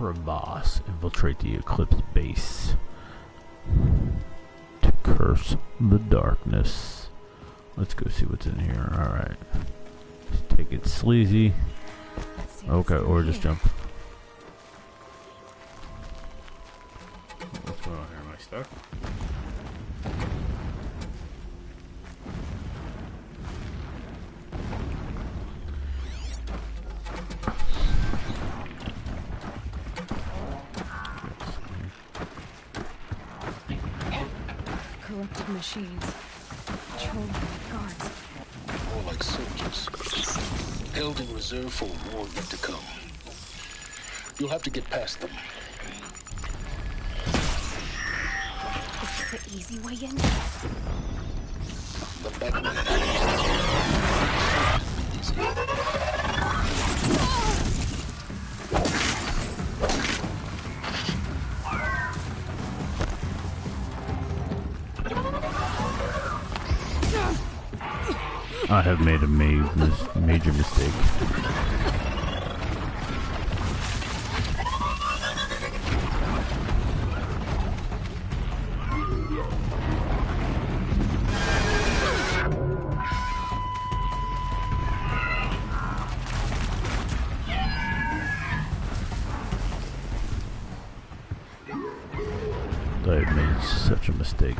crevasse. Infiltrate the eclipse base to curse the darkness. Let's go see what's in here. Alright. Just take it sleazy. Okay, or just jump. What's going on here? Am I stuck? Corrupted machines. Patrolled by guards. More like soldiers. Held in reserve for a war yet to come. You'll have to get past them. Is this the easy way in? The back way. I have made a major mistake. I have made such a mistake.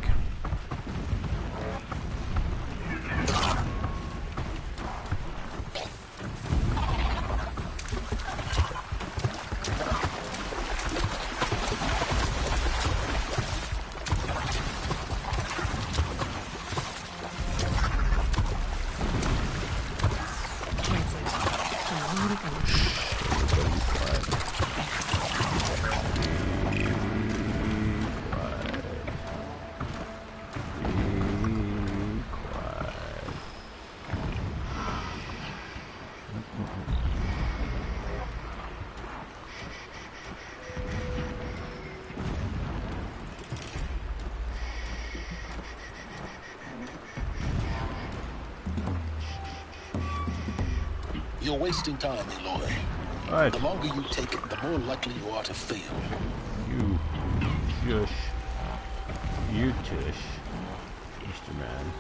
You're wasting time, Eloy. Right. The longer you take it, the more likely you are to fail. You shush. You tush, Mr. Man.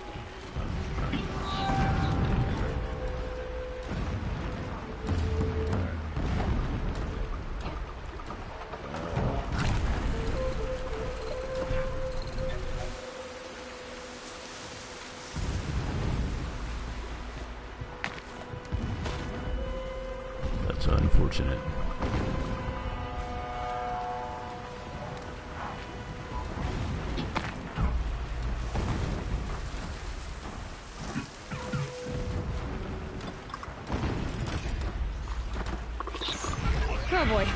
That's unfortunate. Oh boy.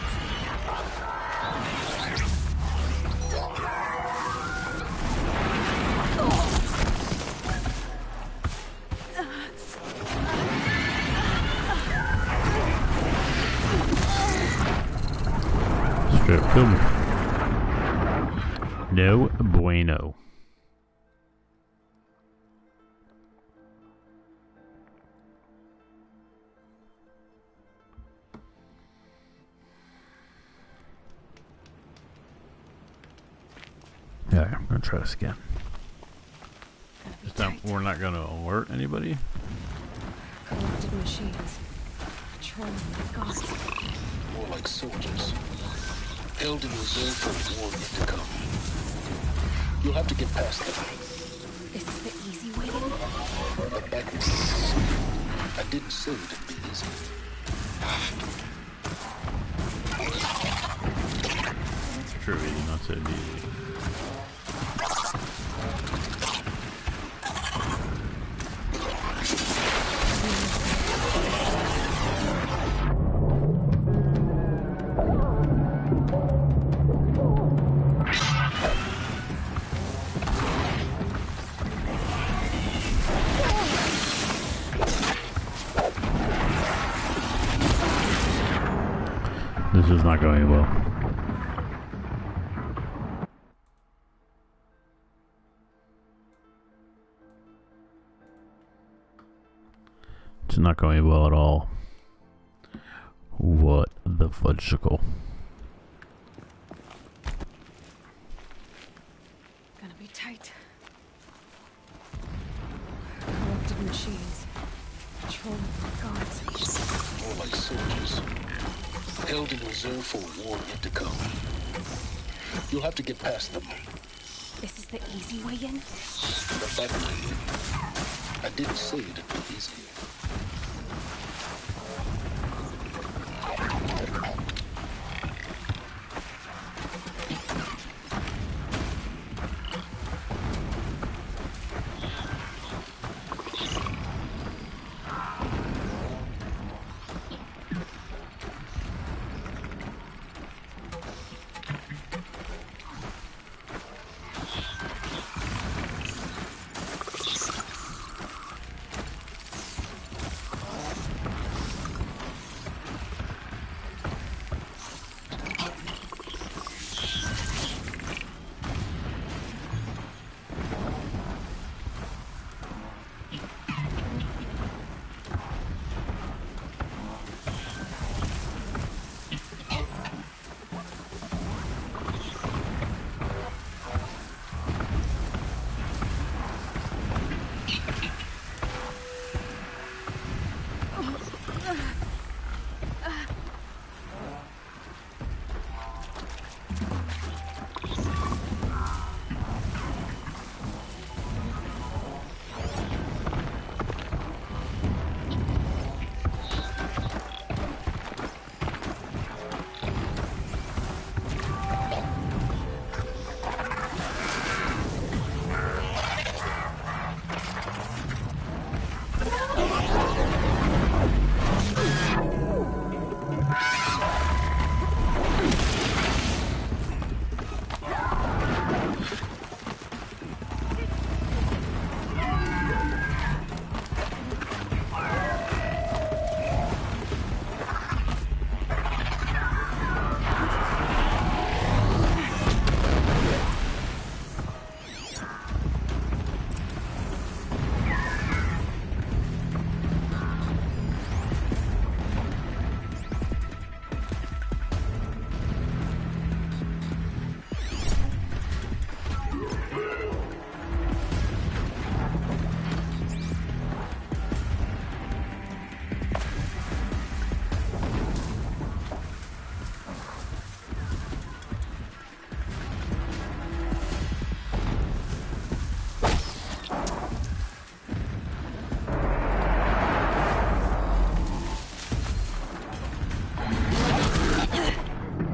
Strip film. No bueno. Yeah, I'm gonna try this again. This time we're not gonna alert anybody. Corrupted machines. Patrolling by guards. More like soldiers. Held in reserve for a war yet to come. You'll have to get past them. Is this the easy way in? The back way. I didn't say it'd be easy. It's true, he did not say it'd be easy. This is not going well. It's not going well at all. What the fudgesicle? held in reserve for a war yet to come. You'll have to get past them. This is the easy way in? Not that way. I didn't say it'd be easy.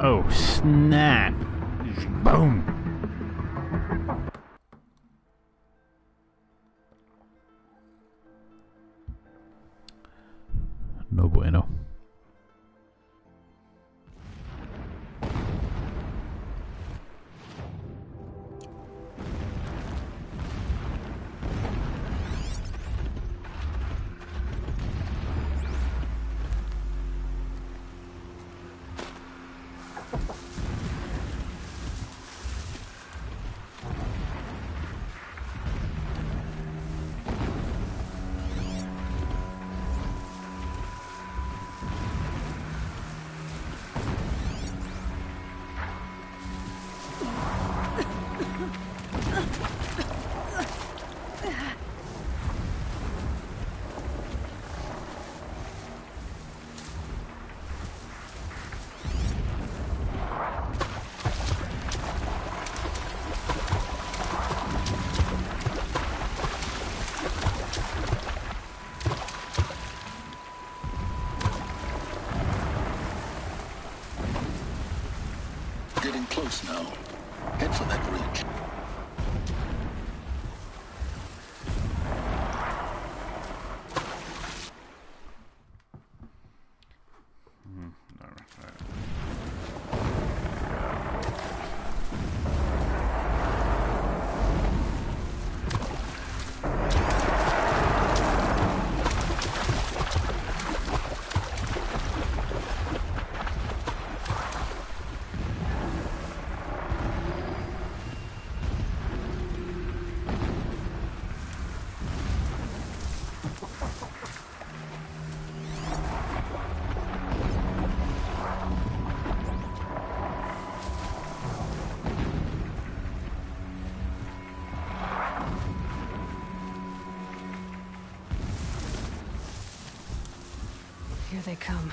Oh, snap. Boom. No bueno. Getting close now. Head for that ridge. Here they come.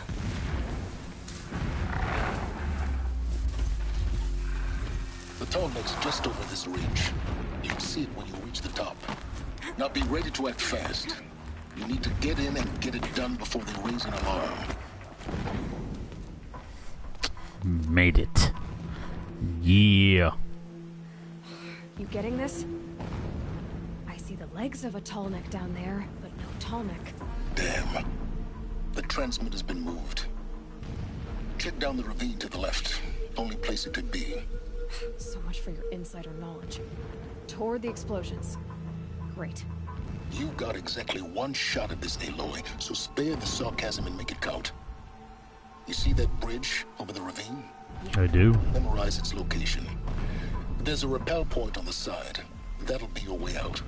tall neck's just over this ridge. You'll see it when you reach the top. Now be ready to act fast. You need to get in and get it done before they raise an alarm. Made it. Yeah. You getting this? I see the legs of a tall neck down there, but no tall neck. Damn. The transmitter's been moved. Check down the ravine to the left. Only place it could be. So much for your insider knowledge. Toward the explosions. Great. You got exactly one shot at this, Aloy, so spare the sarcasm and make it count. You see that bridge over the ravine? I do. Memorize its location. There's a rappel point on the side. That'll be your way out.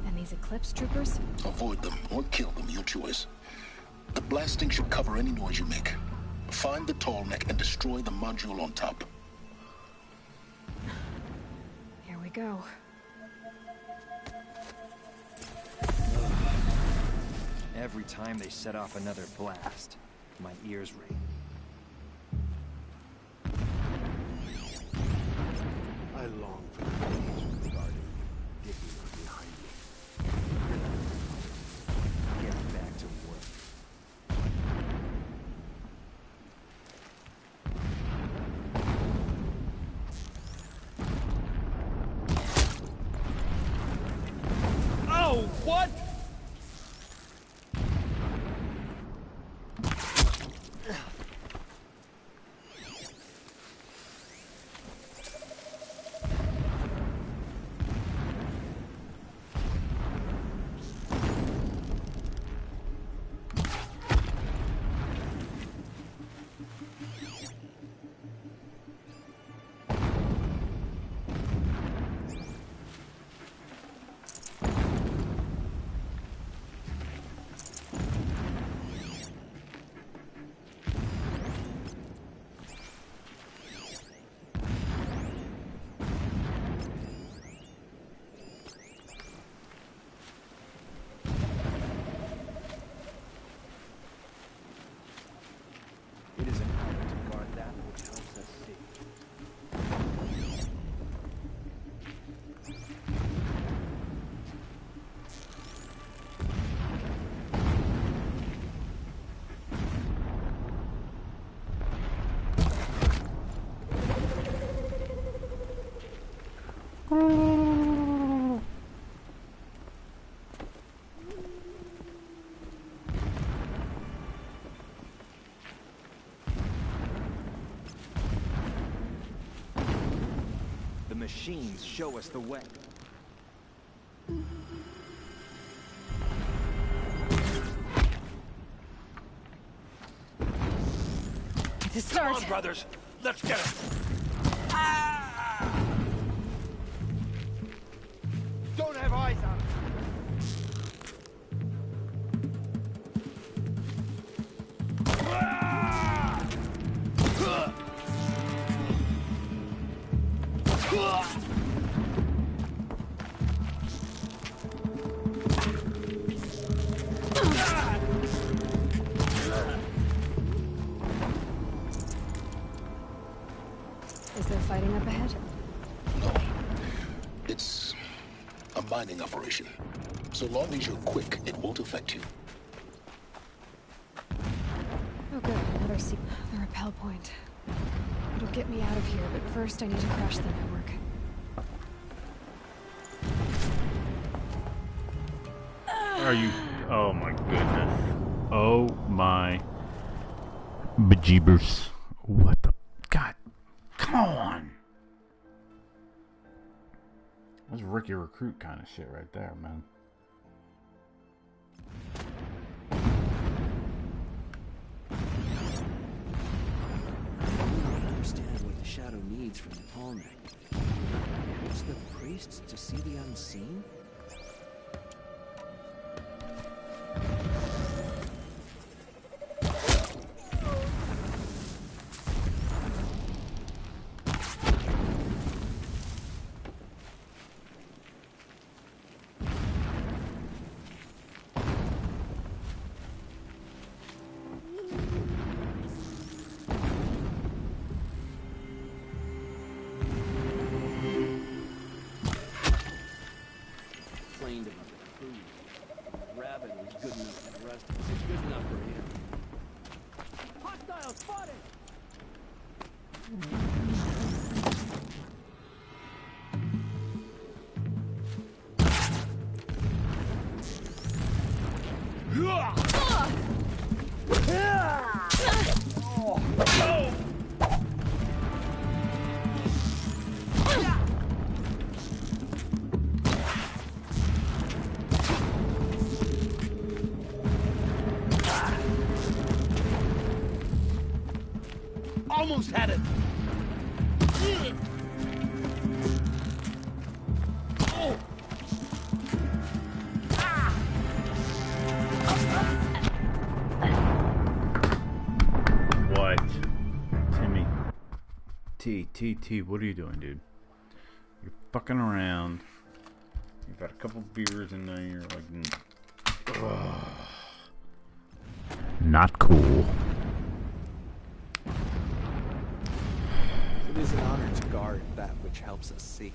And these Eclipse troopers? Avoid them or kill them, your choice. The blasting should cover any noise you make. Find the tall neck and destroy the module on top. Here we go. Every time they set off another blast, my ears ring. I long for the days of the garden, digging behind me. Get back to work. Oh, what? It is an honor to guard that which helps us see. The machines show us the way. To start. Come on, brothers. Let's get it. Don't have eyes on it. Is there fighting up ahead? No. It's a mining operation. So long as you're quick, it won't affect you. Oh good, another seat. The rappel point. It'll get me out of here, but first I need to crash the network. Are you? Oh my goodness. Oh my bejeebers. What the? God. Come on. That's rookie recruit kind of shit right there, man. I don't understand what the shadow needs from the tall neck. Wants the priests to see the unseen? T, what are you doing, dude? You're fucking around. You've got a couple beers in there. You're like, ugh. Not cool. It is an honor to guard that which helps us see.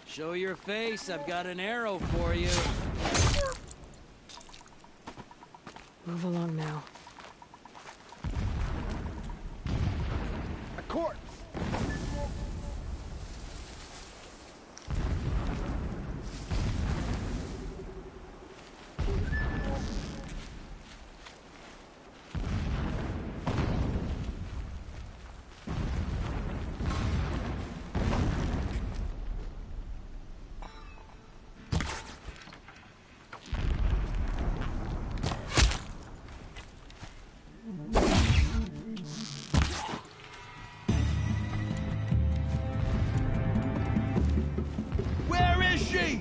Show your face, I've got an arrow for you. Move along now. A corpse! Where is she?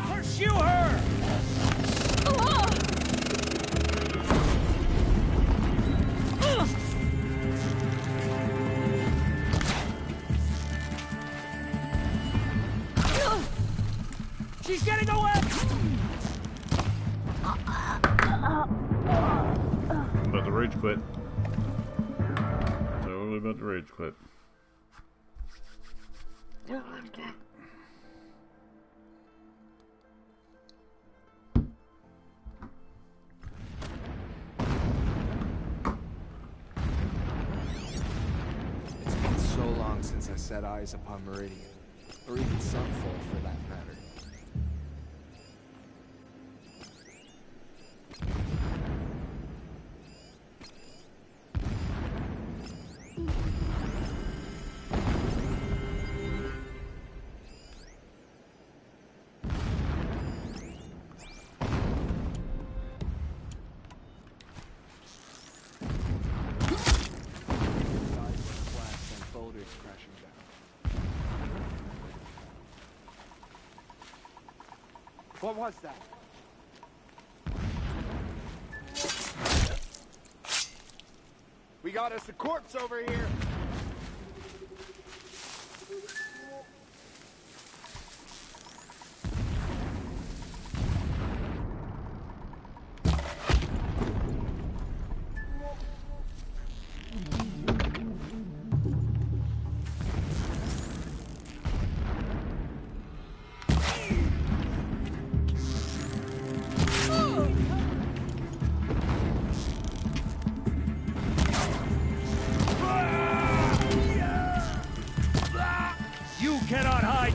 Pursue her! She's getting away! I'm about to rage quit. Totally about to rage quit. It's been so long since I set eyes upon Meridian, or even Sunfall for that matter. What was that? We got us a corpse over here. You cannot hide!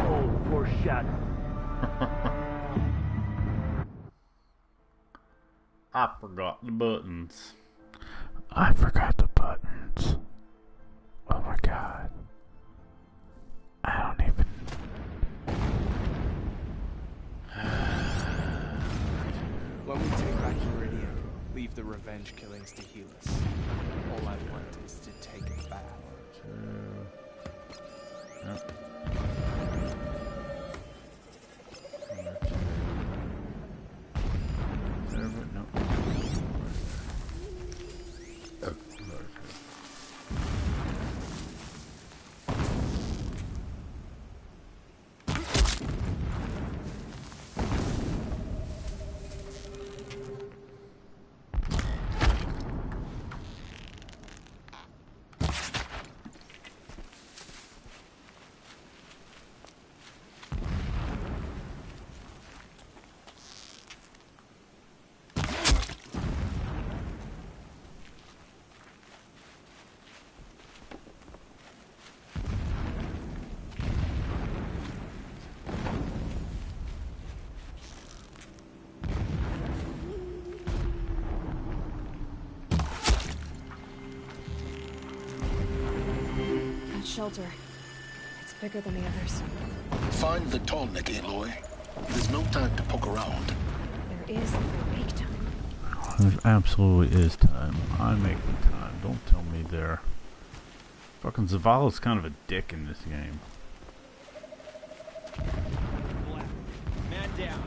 Oh, poor shot. I forgot the buttons. I forgot the buttons. Oh my god. I don't even. When we take back Meridian, leave the revenge killings to heal us. All I want is to take it back. Yep. shelter. It's bigger than the others. Find the tall neck, Aloy. There's no time to poke around. There is if we make time. There absolutely is time. I'm making time. Don't tell me there. Fucking Zavala's kind of a dick in this game. Man down.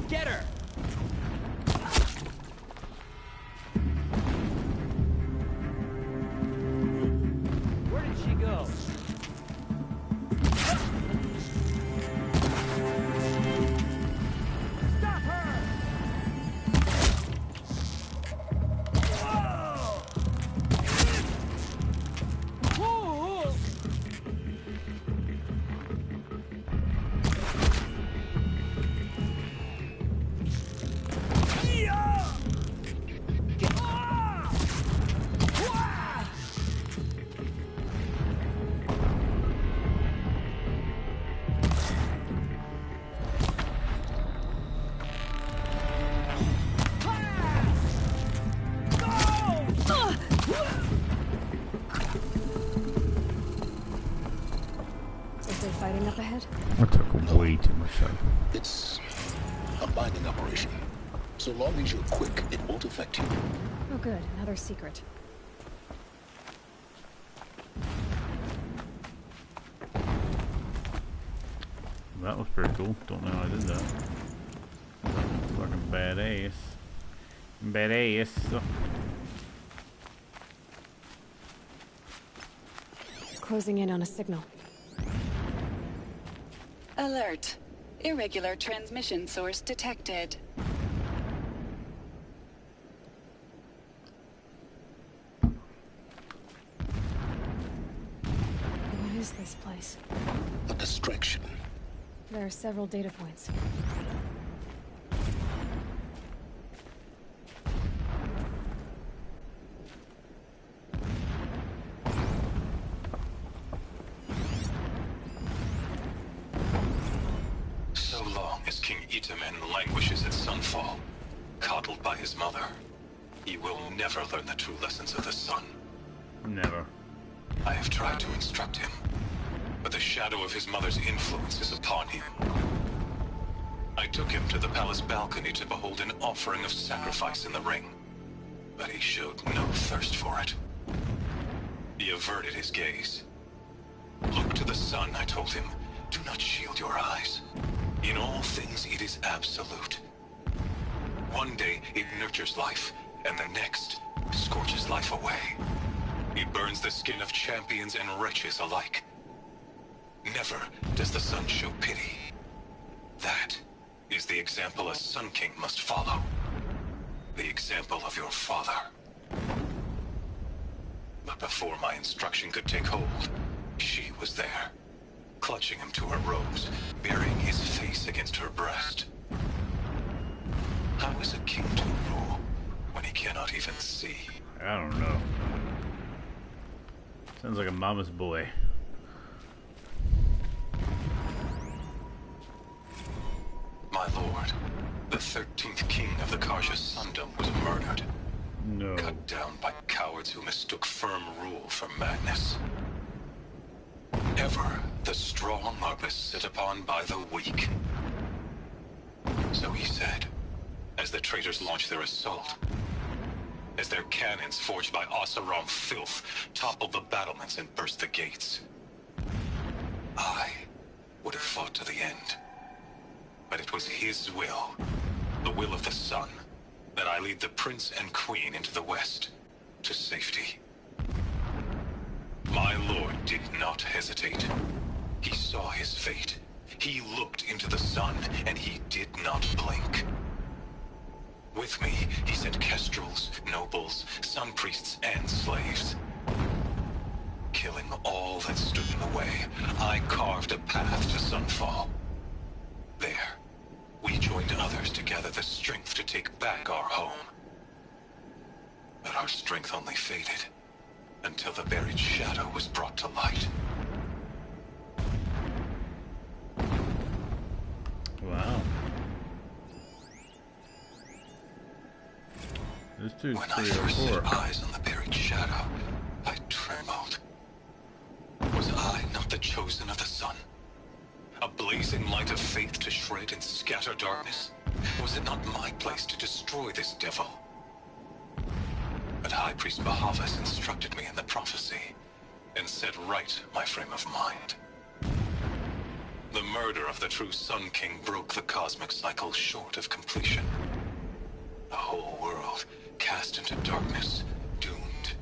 Get her! Where did she go? Stop her! Whoa! Whoa! Is there fighting up ahead? I took way too much time. It's a binding operation. So long as you're quick, it won't affect you. Oh good, another secret. That was pretty cool. Don't know how I did that. Fucking badass. Badass. Closing in on a signal. Alert. Irregular transmission source detected. What is this place? A distraction. There are several data points. So long as King Itamen languishes at Sunfall, coddled by his mother, he will never learn the true lessons of the sun. Never. I have tried to instruct him, but the shadow of his mother's influence is upon him. I took him to the palace balcony to behold an offering of sacrifice in the ring, but he showed no thirst for it. He averted his gaze. Look to the sun, I told him. Do not shield your eyes. In all things, it is absolute. One day, it nurtures life, and the next, scorches life away. It burns the skin of champions and wretches alike. Never does the sun show pity. That is the example a Sun King must follow. The example of your father. But before my instruction could take hold, she was there, clutching him to her robes, burying his face against her breast. How is a king to rule when he cannot even see? I don't know. Sounds like a mama's boy. My lord, the 13th king of the Karja Sundom was murdered. No. Cut down by cowards who mistook firm rule for madness. Ever the strong are beset upon by the weak. So he said, as the traitors launched their assault. As their cannons forged by Oseram filth toppled the battlements and burst the gates. I would have fought to the end. But it was his will, the will of the sun, that I lead the prince and queen into the west, to safety. My lord did not hesitate. He saw his fate. He looked into the sun, and he did not blink. With me, he sent kestrels, nobles, sun priests, and slaves. Killing all that stood in the way, I carved a path to Sunfall. There, we joined others to gather the strength to take back our home. But our strength only faded, until the buried shadow was brought to light. Wow. This dude's When I first 304. set eyes on the buried shadow, I trembled. Was I not the chosen of the sun? A blazing light of faith to shred and scatter darkness? Was it not my place to destroy this devil? But High Priest Bahavas instructed me in the prophecy, and set right my frame of mind. The murder of the true Sun King broke the cosmic cycle short of completion. The whole world cast into darkness, doomed.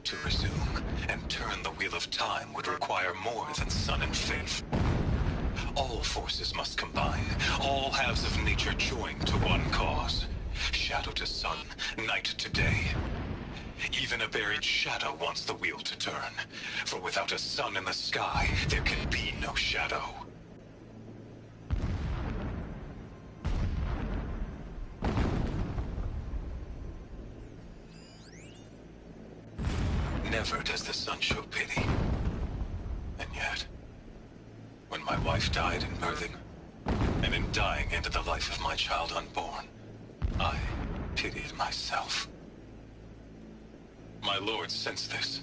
To resume and turn the wheel of time would require more than sun and faith. All forces must combine, all halves of nature join to one cause. Shadow to sun, night to day. Even a buried shadow wants the wheel to turn, for without a sun in the sky, there can be no shadow. Never does the sun show pity. And yet, when my wife died in birthing, and in dying ended the life of my child unborn, I pitied myself. My lord sensed this,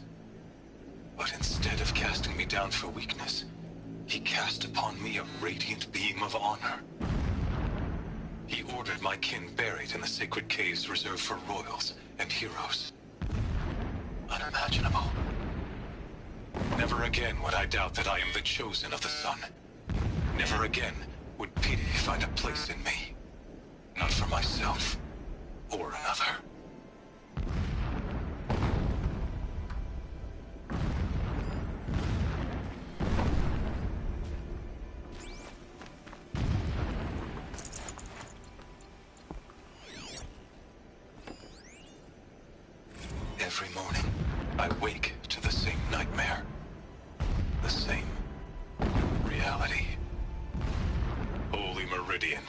but instead of casting me down for weakness, he cast upon me a radiant beam of honor. He ordered my kin buried in the sacred caves reserved for royals and heroes. Unimaginable. Never again would I doubt that I am the chosen of the sun. Never again would pity find a place in me. Not for myself or another. Every morning, I wake to the same nightmare. The same reality. Holy Meridian,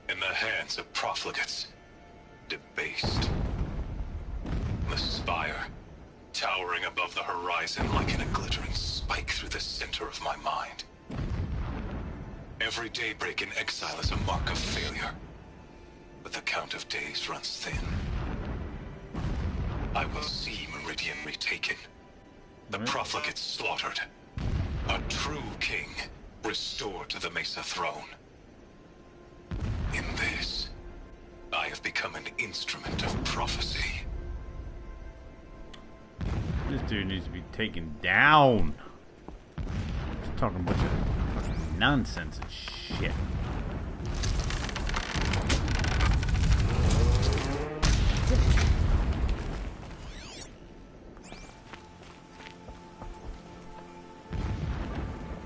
in the hands of profligates. Debased. The spire, towering above the horizon like in a glittering spike through the center of my mind. Every daybreak in exile is a mark of failure. But the count of days runs thin. I will see Meridian retaken. The profligates slaughtered. A true king restored to the Mesa throne. In this, I have become an instrument of prophecy. This dude needs to be taken down. He's talking a bunch of fucking nonsense and shit.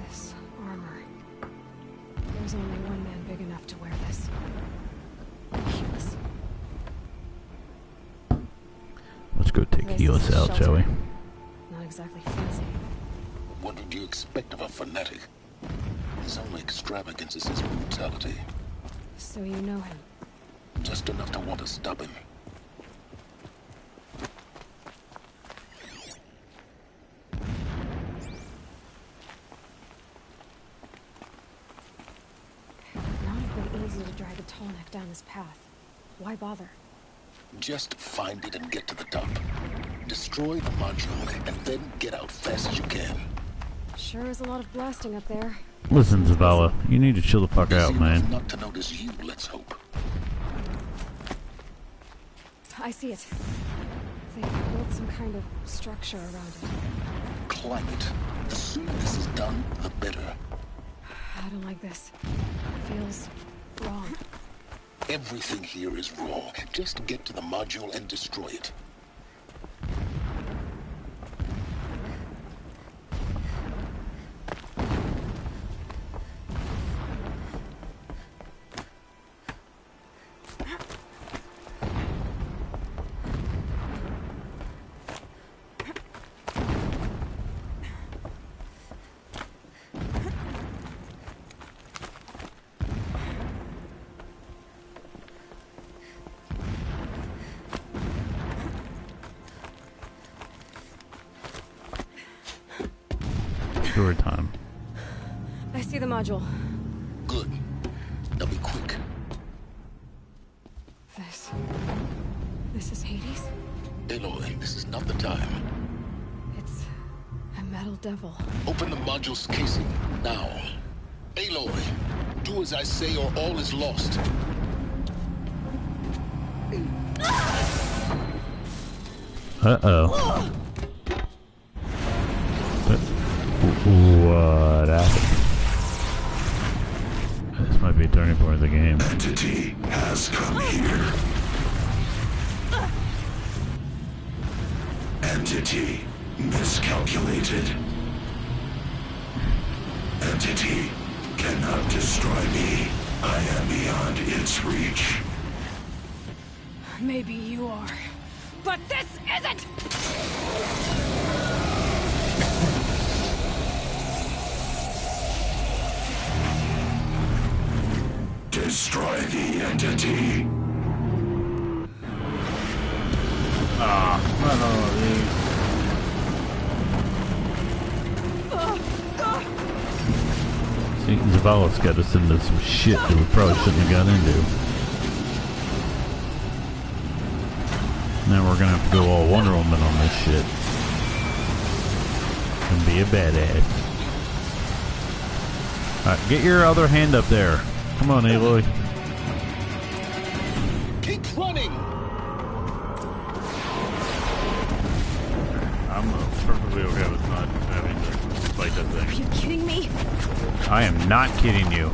This armor. There's only one man big enough to wear this. Helis. Let's go take This Helis is out, shelter. shall we? Not exactly fancy. What would you expect of a fanatic? His only extravagance is his brutality. So you know him. Just enough to want to stop him. It would not have been easy to drag a tall neck down this path. Why bother? Just find it and get to the top. Destroy the module and then get out fast as you can. Sure is a lot of blasting up there. Listen, Zavala, you need to chill the fuck out, Busy enough man. not to notice you, let's hope. I see it. They built some kind of structure around it. Climb it. The sooner this is done, the better. I don't like this. Feels wrong. Everything here is raw. Just get to the module and destroy it. Story time. I see the module. Good. Now be quick. This This is Hades? Aloy, this is not the time. It's a metal devil. Open the module's casing, now. Aloy, do as I say or all is lost. Uh-oh. What happened? This might be a turning point of the game. Entity has come here. Entity miscalculated. Entity cannot destroy me. I am beyond its reach. Maybe you are. But this isn't! Destroy the entity. Ah, not all of these. See, Zavala's got us into some shit that we probably shouldn't have got into. Now we're gonna have to go all Wonder Woman on this shit. And be a badass. Alright, get your other hand up there. Come on, Aloy. Keep running! I'm perfectly okay with not having to fight that Are thing. you kidding me? I am not kidding you.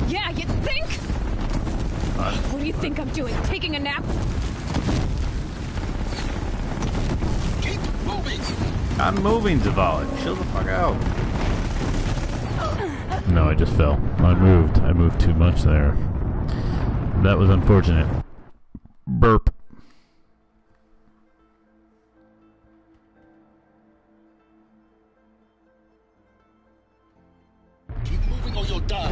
Yeah, you think? What do you think I'm doing? Taking a nap? Keep moving! I'm moving, Zavala. Chill the fuck out. No, I just fell. I moved too much there. That was unfortunate. Burp. Keep moving or you'll die.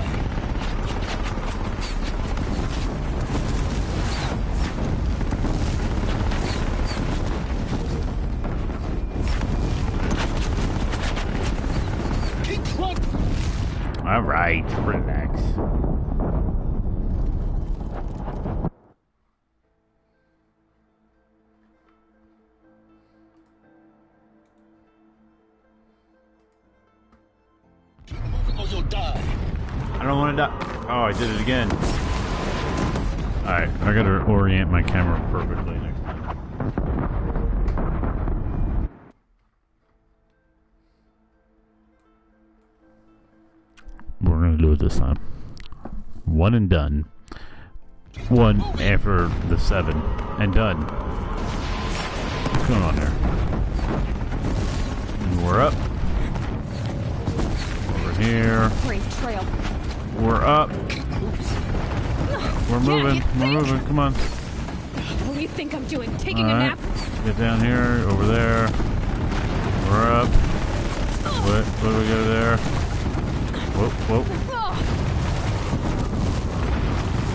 Keep running! Alright, relax. Keep moving or you'll die. I don't want to die. Oh, I did it again. Alright, I gotta orient my camera perfectly next time. We're gonna do it this time. One and done. One after the 7 and done. What's going on there? And we're up. Over here. Brave trail. We're up. We're moving. you We're think? moving. Come on. What do you think I'm doing? Taking a Alright. nap? Get down here. Over there. We're up. What do we go there? Whoa, whoa.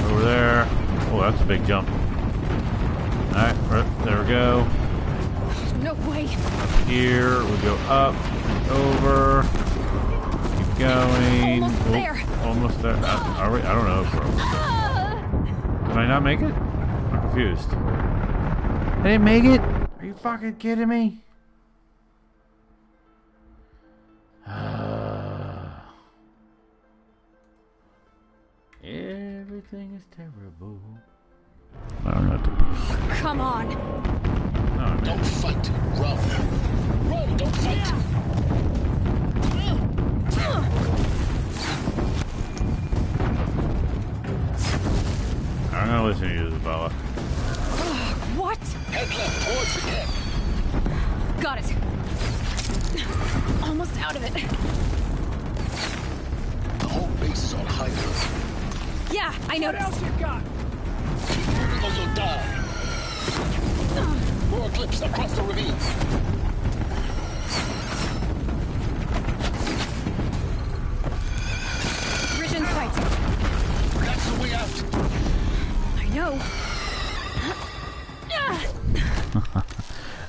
Over there. Oh, that's a big jump. Alright, right, there we go. No way. Here, we go up, over, keep going. Almost there. Almost there. Are we? I don't know if we're almost there. Did I not make it? I'm confused. I didn't make it? Are you fucking kidding me? Everything is terrible. I don't know what to... Come on. No, Don't fight. Run. Run, don't fight. I'm gonna listen to you, Isabella. What? Head left towards the camp. Got it. Almost out of it. The whole base is on high alert. Yeah, I noticed. What else you got? Keep moving or you'll die. More eclipse across the ravine. Bridge in sight. That's the way out. I know.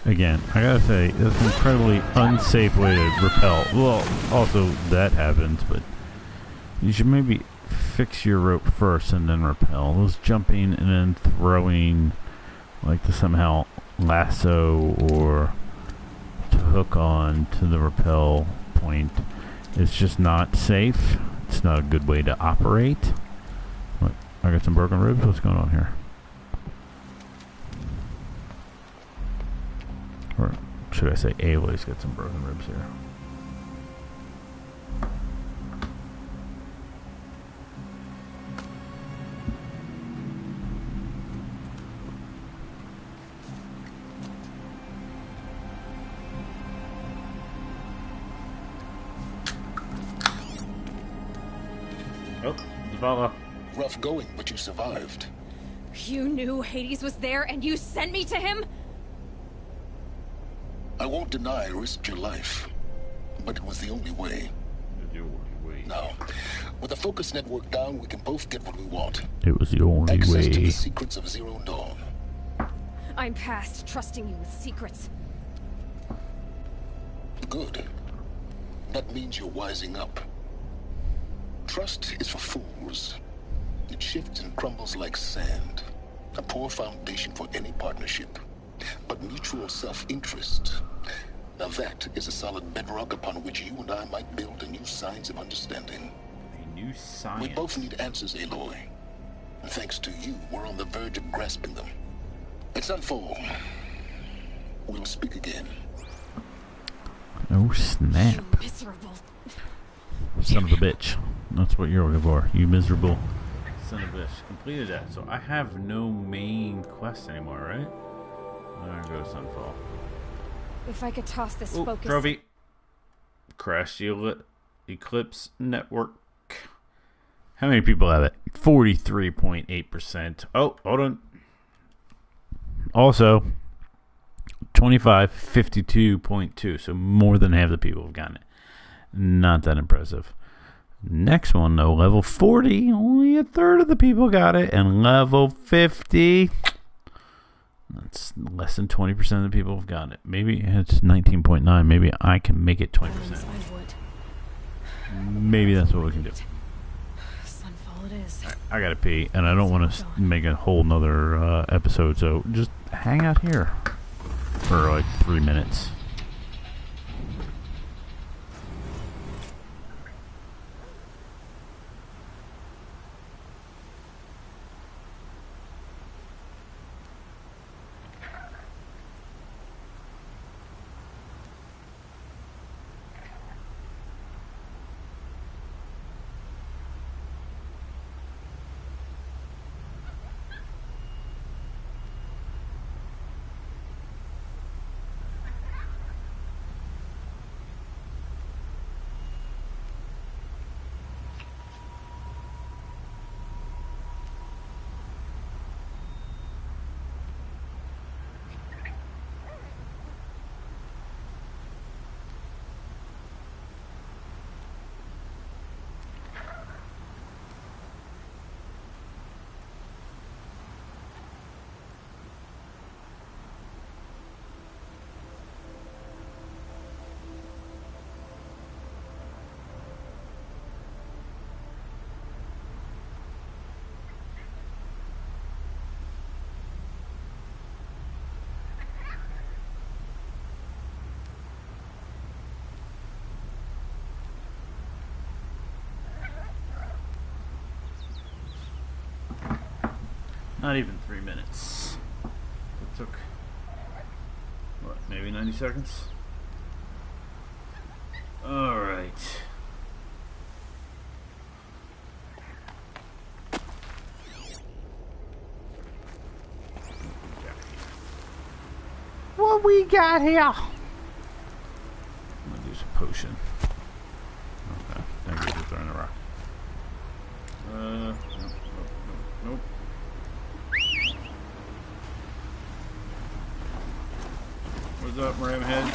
Again, I gotta say, that's an incredibly unsafe way to repel. Well, also that happens, but you should maybe fix your rope first and then rappel. Those jumping and then throwing, like to somehow lasso or to hook on to the rappel point, is just not safe. It's not a good way to operate. What? I got some broken ribs? What's going on here? Or should I say Aloy's got some broken ribs here. Oh, Zavala. Rough going, but you survived. You knew Hades was there and you sent me to him? I won't deny I risked your life, but it was the only way. Now, with the focus network down, we can both get what we want. It was the only Access way. to the secrets of Zero Dawn. I'm past trusting you with secrets. Good. That means you're wising up. Trust is for fools. It shifts and crumbles like sand. A poor foundation for any partnership. But mutual self-interest, now that is a solid bedrock upon which you and I might build a new science of understanding. A new science? We both need answers, Aloy. And thanks to you, we're on the verge of grasping them. At Sunfall, we'll speak again. Oh, snap. You miserable. Son of a bitch. That's what you're looking for. You miserable son of a bitch. Completed that. So I have no main quest anymore, right? I'm gonna go to Sunfall. If I could toss this Ooh, focus... trophy. Crash the Eclipse Network. How many people have it? 43.8%. Oh, hold on. Also, 52.2. So more than half the people have gotten it. Not that impressive. Next one, though, level 40. Only a third of the people got it. And level 50... that's less than 20% of the people have gotten it. Maybe it's 19.9. Maybe I can make it 20%. Maybe that's what we can do. Sunfall it is. I gotta pee, and I don't want to make a whole nother episode, so just hang out here for like 3 minutes. Not even 3 minutes. It took, what, maybe 90 seconds? Alright. What we got here? I'm gonna use a potion. Okay, thank you for throwing a rock. Nope. What's up, Ramhead?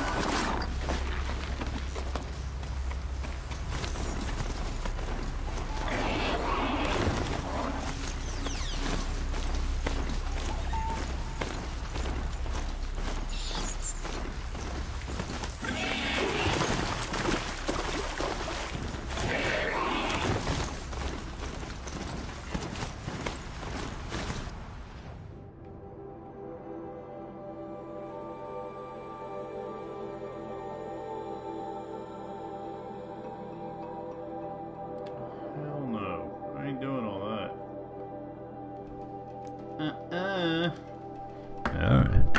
Alright.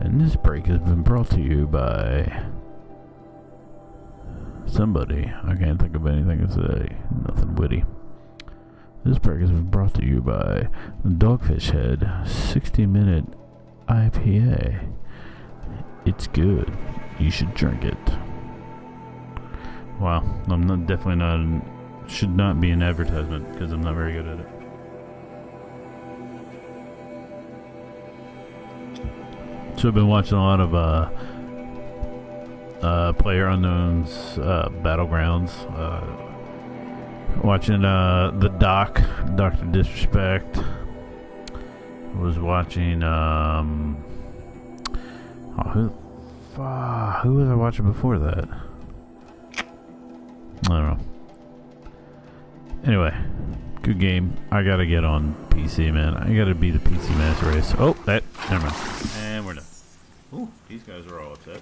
And this break has been brought to you by somebody. I can't think of anything to say. Nothing witty. This break has been brought to you by Dogfish Head 60-minute IPA. It's good. You should drink it. Wow. I'm not, definitely not... Should not be an advertisement because I'm not very good at it. So I've been watching a lot of PlayerUnknown's Battlegrounds. Watching the doc, Dr. Disrespect. Was watching who was I watching before that? I don't know. Anyway, good game. I gotta get on PC, man. I gotta be the PC master race. Oh, that. Never mind. And we're done. Ooh, these guys are all upset.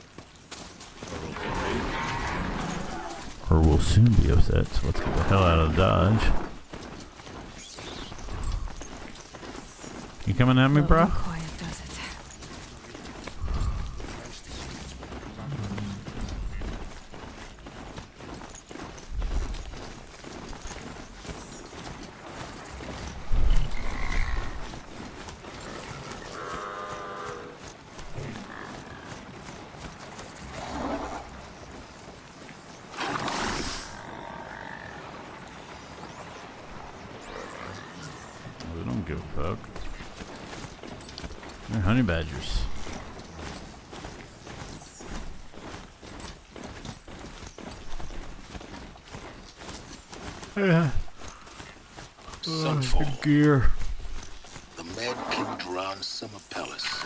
Or will soon be upset. So let's get the hell out of Dodge. You coming at me, bro? Give a fuck. They're honey badgers. Yeah. Sunfall. Gear. The Mad King Duran Summer Palace.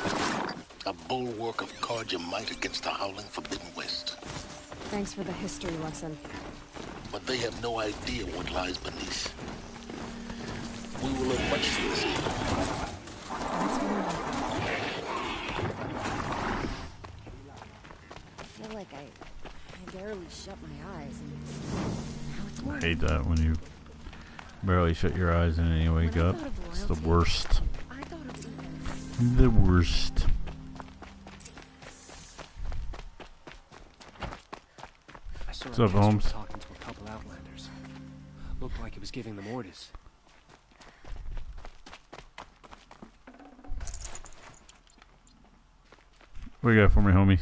A bulwark of Carja might against the howling Forbidden West. Thanks for the history lesson. But they have no idea what lies beneath. We will learn much from this evening. I feel like I barely shut my eyes. And now it's I morning. hate that when you barely shut your eyes and then you wake up. It's the worst. The worst. I saw What's up, Holmes? talking to a couple outlanders. Looked like he was giving them orders. What you got for me, homie?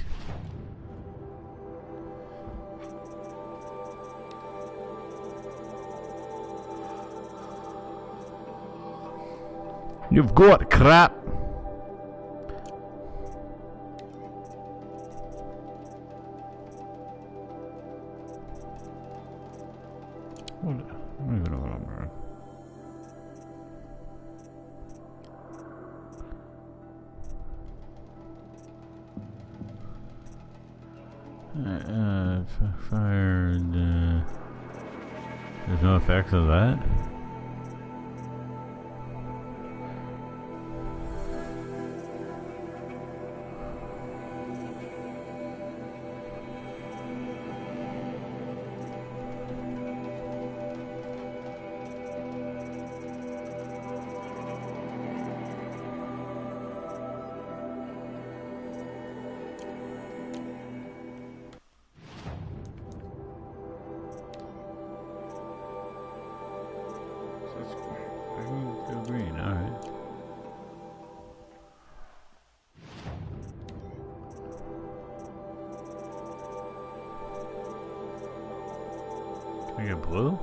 You've got crap. What? I don't even know what I'm wearing. Fired. There's no effects of that. Green, alright. Can I get blue?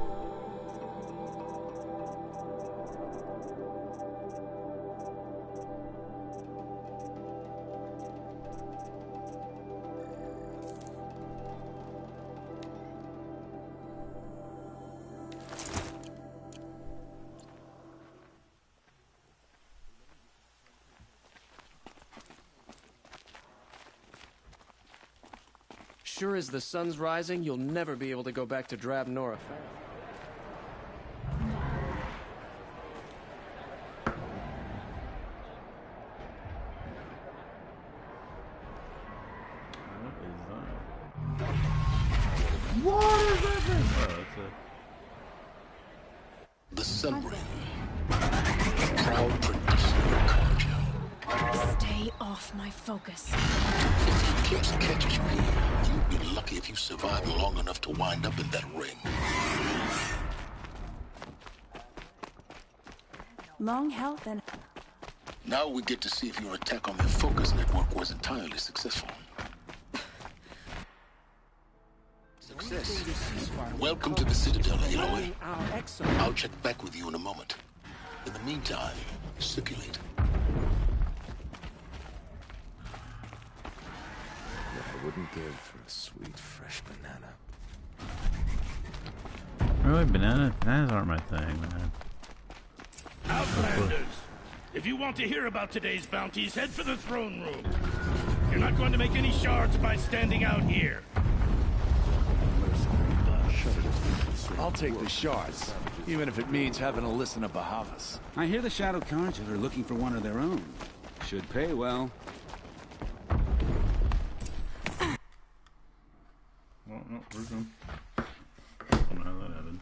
Sure as the sun's rising, you'll never be able to go back to Drab Nora. What is that thing? Oh, that's The Sun Ring. A proud tradition off my focus. If Eclipse catches you here, you'd be lucky if you survived long enough to wind up in that ring. Long health and... Now we get to see if your attack on their focus network was entirely successful. Success. Welcome to the Citadel, Aloy. I'll check back with you in a moment. In the meantime, circulate. I wouldn't give for a sweet, fresh banana. Really, bananas aren't my thing, man. Outlanders! If you want to hear about today's bounties, head for the throne room. You're not going to make any shards by standing out here. I'll take the shards, even if it means having to listen to Bahavas. I hear the Shadow Carja are looking for one of their own. Should pay well. Well, no, we're good. I don't know how that happened.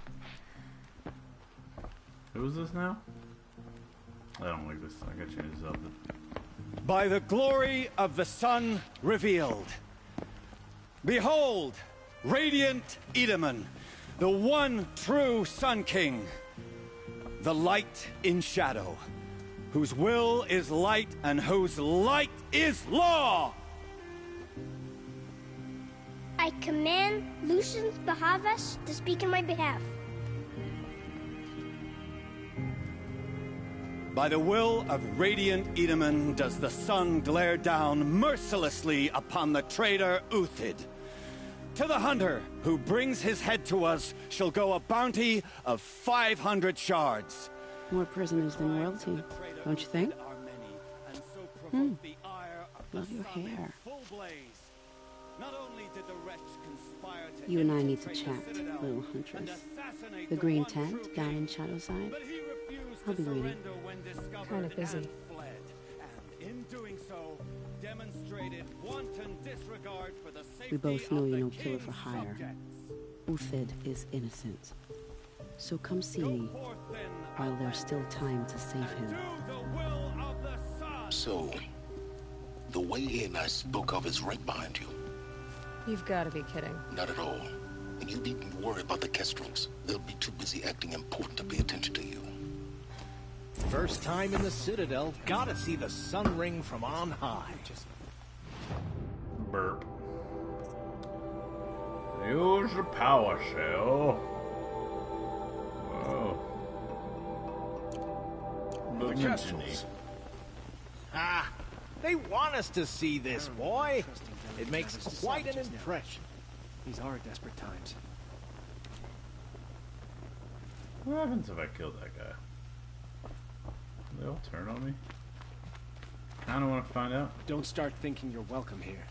Who is this now? I don't like this. I gotta change this up. By the glory of the sun revealed. Behold, radiant Edaman, the one true Sun King. The light in shadow, whose will is light and whose light is law! I command Lucius Bahavas to speak in my behalf. By the will of radiant Edaman does the sun glare down mercilessly upon the traitor Uthid. To the hunter who brings his head to us shall go a bounty of 500 shards. More prisoners than royalty, don't you think? Love your hair. You and I need to chat, little huntress. The green tent down in Shadowside. I'll be waiting. Kind of busy. We both know you're no killer for hire. Uthid is innocent. So come see me while there's still time to save him. So, the way in I spoke of is right behind you. You've got to be kidding. Not at all. And you needn't worry about the Kestrels. They'll be too busy acting important to pay attention to you. First time in the Citadel, gotta see the sun ring from on high. Burp. Use the power cell. Whoa. The Kestrels. Ah, they want us to see this, boy. It makes quite an impression. These are desperate times. What happens if I kill that guy? They'll turn on me. I don't want to find out. Don't start thinking you're welcome here.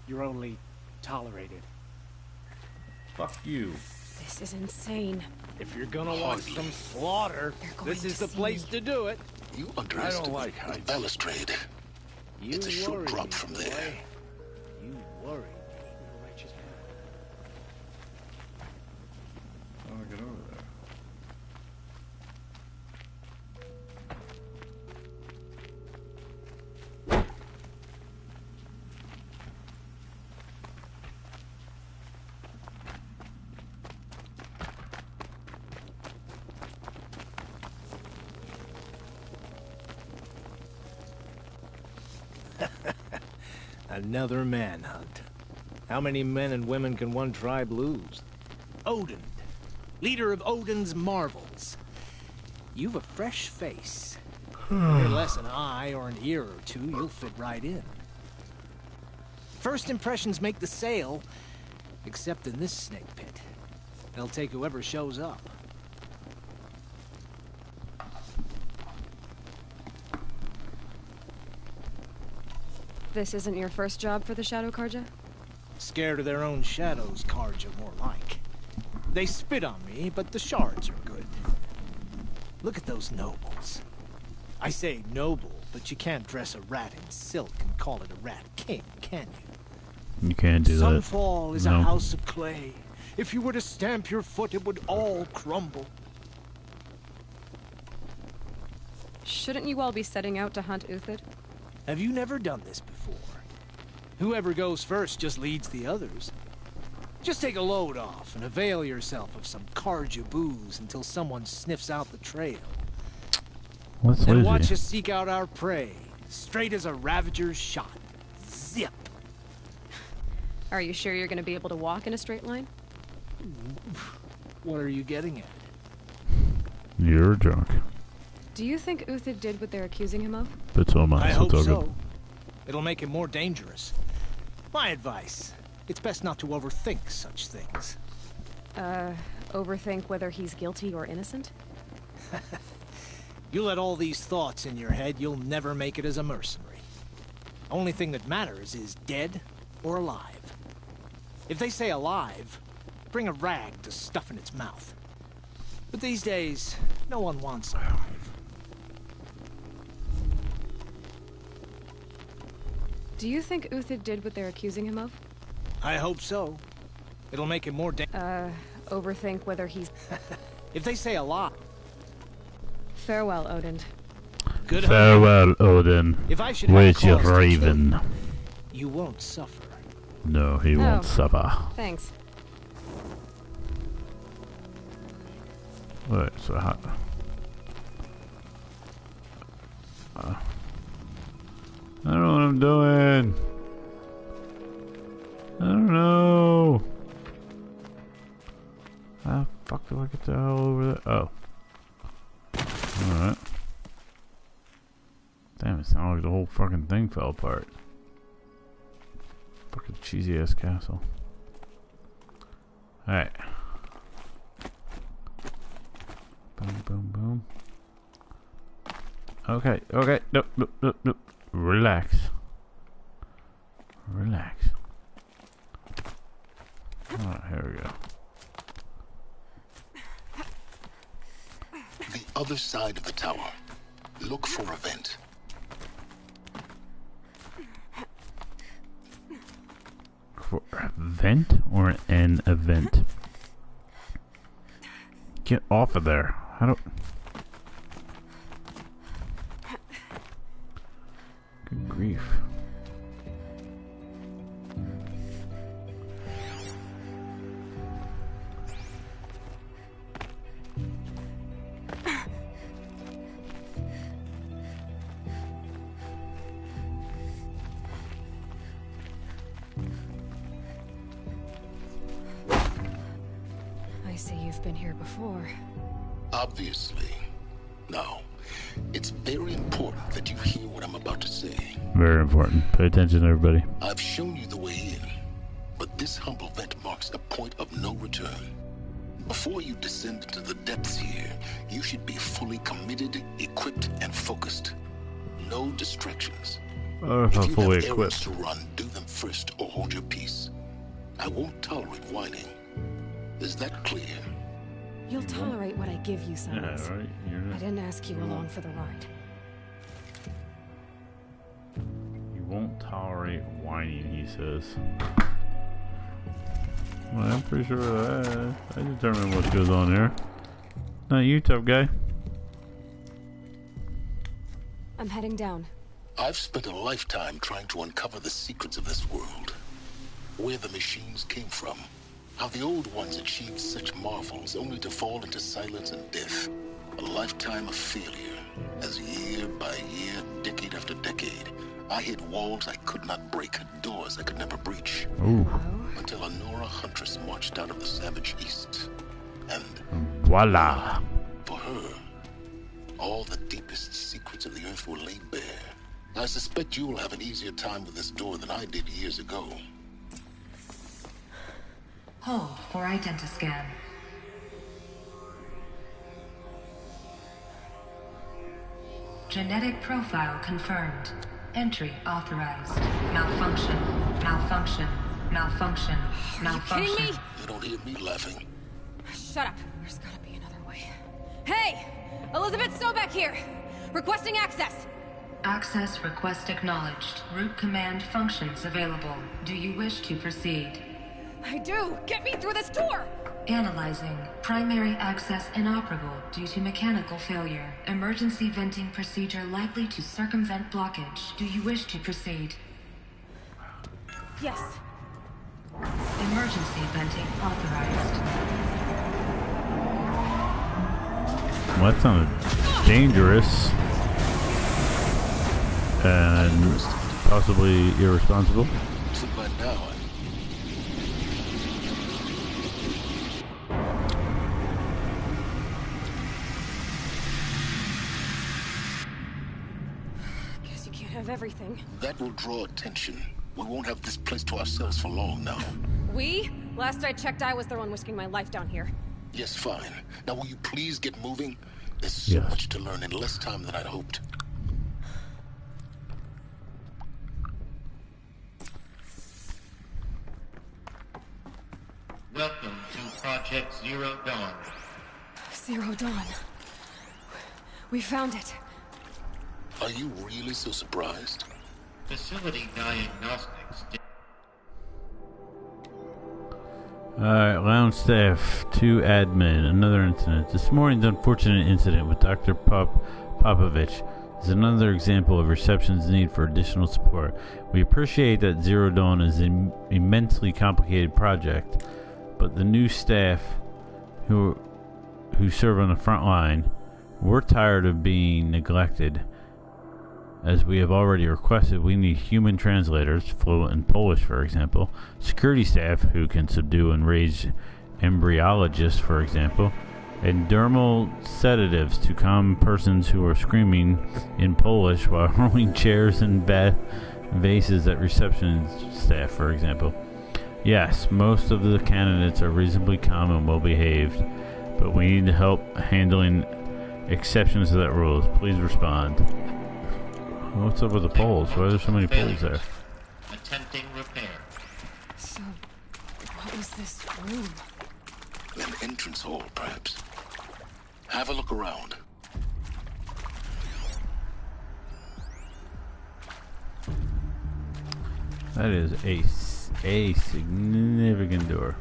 You're only tolerated. Fuck you. This is insane. If you're gonna watch some slaughter, this is the place to do it. You underestimate the balustrade. It's a short drop from there. You worry me. How do I get over there? Another manhunt. How many men and women can one tribe lose? Odin, leader of Odin's marvels. You've a fresh face. You're less an eye or an ear or two, you'll fit right in. First impressions make the sale, except in this snake pit. They'll take whoever shows up. This isn't your first job for the Shadow Carja? Scared of their own shadows, Carja, more like. They spit on me, but the shards are good. Look at those nobles. I say noble, but you can't dress a rat in silk and call it a rat king, can you? You can't do that. Sunfall is a house of clay. If you were to stamp your foot, it would all crumble. Shouldn't you all be setting out to hunt Uthid? Have you never done this before? Whoever goes first just leads the others. Just take a load off and avail yourself of some Karja booze until someone sniffs out the trail. Then watch us seek out our prey, straight as a Ravager's shot. Zip! Are you sure you're gonna be able to walk in a straight line? What are you getting at? You're drunk. Do you think Uthid did what they're accusing him of? But so am I. I So hope it's all so. good. It'll make him more dangerous. My advice, it's best not to overthink such things. Overthink whether he's guilty or innocent? You let all these thoughts in your head, you'll never make it as a mercenary. Only thing that matters is dead or alive. If they say alive, bring a rag to stuff in its mouth. But these days, no one wants alive. Do you think Uthid did what they're accusing him of? I hope so. It'll make him more overthink whether he's... If they say alive... Farewell, Odin. Good Farewell, Odin. If I should With have your cause to raven. kill you won't suffer. No, he won't suffer. Thanks. Wait, so how... I don't know what I'm doing. I don't know. How the fuck do I get the hell over there? Oh. Alright. Damn, it sounded like the whole fucking thing fell apart. Fucking cheesy ass castle. Alright. Boom, boom, boom. Okay, okay. Nope, nope, nope, nope. Relax. Relax. Alright, here we go. The other side of the tower. Look for a vent. For a vent or an event? Get off of there. I don't... Good grief. I see you've been here before. Obviously. Now, it's very important that you hear what I'm about to say. Very important. Pay attention, everybody. I've shown you the way in, but this humble vent marks a point of no return. Before you descend into the depths here, you should be fully committed, equipped, and focused. No distractions. If I'm fully equipped. Errands to run, do them first or hold your peace. I won't tolerate whining. Is that clear? You'll tolerate what I give you, Silence. Yeah, right? I didn't ask you along for the ride. You won't tolerate whining, he says. Well, I'm pretty sure I determine what goes on here. Not you, tough guy. I'm heading down. I've spent a lifetime trying to uncover the secrets of this world. Where the machines came from. How the old ones achieved such marvels only to fall into silence and death. A lifetime of failure, as year by year, decade after decade, I hit walls I could not break, doors I could never breach. Ooh. Until a Nora huntress marched out of the savage east. And voila. For her, all the deepest secrets of the earth were laid bare. I suspect you will have an easier time with this door than I did years ago. Hold for identiscan. Genetic profile confirmed. Entry authorized. Malfunction. Malfunction. Malfunction. Malfunction. Are you kidding me? You don't hear me laughing. Shut up. There's gotta be another way. Hey! Elizabeth Sobeck here! Requesting access! Access request acknowledged. Root command functions available. Do you wish to proceed? I do! Get me through this door! Analyzing. Primary access inoperable due to mechanical failure. Emergency venting procedure likely to circumvent blockage. Do you wish to proceed? Yes. Emergency venting authorized. Well, that sounded dangerous. And possibly irresponsible. So by now, Guess you can't have everything. that will draw attention. We won't have this place to ourselves for long now. We? Last I checked, I was the one risking my life down here. Yes, fine. Now will you please get moving? There's so much to learn in less time than I'd hoped. Welcome to Project Zero Dawn. Zero Dawn. We found it. Are you really so surprised? Facility diagnostics. Alright, lounge staff to admin. Another incident. This morning's unfortunate incident with Dr. Popovich is another example of reception's need for additional support. We appreciate that Zero Dawn is an immensely complicated project, but the new staff who serve on the front line, we're tired of being neglected. As we have already requested, we need human translators, fluent in Polish for example, security staff who can subdue and raise embryologists for example, and dermal sedatives to calm persons who are screaming in Polish while rolling chairs and vases at reception staff for example. Yes, most of the candidates are reasonably calm and well behaved, but we need help handling exceptions to that rule. Please respond. What's up with the poles? Why are there so many poles there? Attempting repair. So, what was this room? An entrance hall, perhaps. Have a look around. That is a significant door.